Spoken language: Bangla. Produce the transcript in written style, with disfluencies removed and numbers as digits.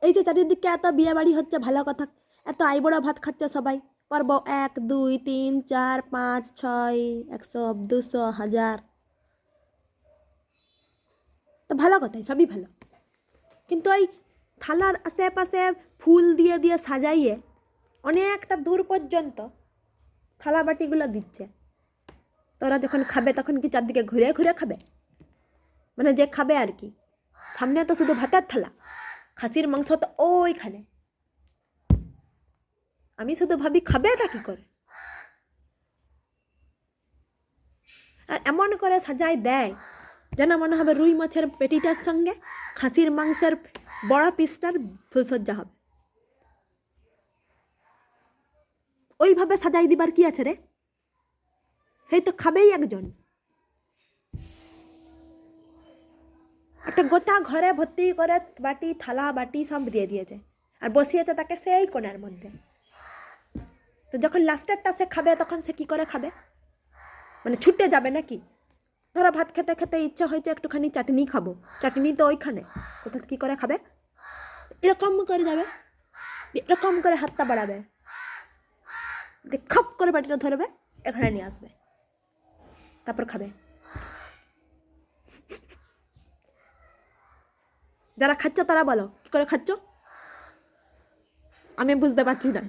এই যে চারিদিকে এত বিয়ে বাড়ি হচ্ছে, ভালো কথা, এত আইবুড়ো ভাত খাচ্ছে সবাই, পর্ব 1 2 3 4 5 6 100 200 1000, তো ভালো কথাই, সবই ভালো। কিন্তু ওই থালার আশেপাশে ফুল দিয়ে দিয়ে সাজাইয়ে অনেকটা দূর পর্যন্ত থালা বাটিগুলো দিচ্ছে। তোরা যখন খাবে তখন কি চারদিকে ঘুরে ঘুরে খাবে? মানে যে খাবে আর কি, সামনে তো শুধু ভাতের থালা, খাসির মাংস তো ওইখানে। আমি শুধু ভাবি খাবেটা কি করে, আর এমন করে সাজাই দেয় যেন মনে হবে রুই মাছের পেটিটার সঙ্গে খাসির মাংসের বড় পিসটার ফুলসজ্জা হবে। ওইভাবে সাজাই দিবার কি আছে রে? সেই তো খাবেই একজন। একটা গোটা ঘরে ভর্তি করে বাটি থালা বাটি সব দিয়ে দিয়েছে, আর বসিয়েছে তাকে সেই কোণার মধ্যে। তো যখন লাস্টেরটা সে খাবে তখন সে কি করে খাবে? মানে ছুটে যাবে নাকি? ধরো ভাত খেতে খেতে ইচ্ছা হয়েছে একটুখানি চাটনি খাবো, চাটনি তো ওইখানে, কোথা কি করে খাবে? এরকম করে যাবে, এরকম করে হাতটা বাড়াবে, খপ করে বাটিটা ধরবে, এখানে নিয়ে আসবে, তারপর খাবে। যারা খাচ্ছ তারা বলো কি করে খাচ্ছ, আমি বুঝতে পারছি না।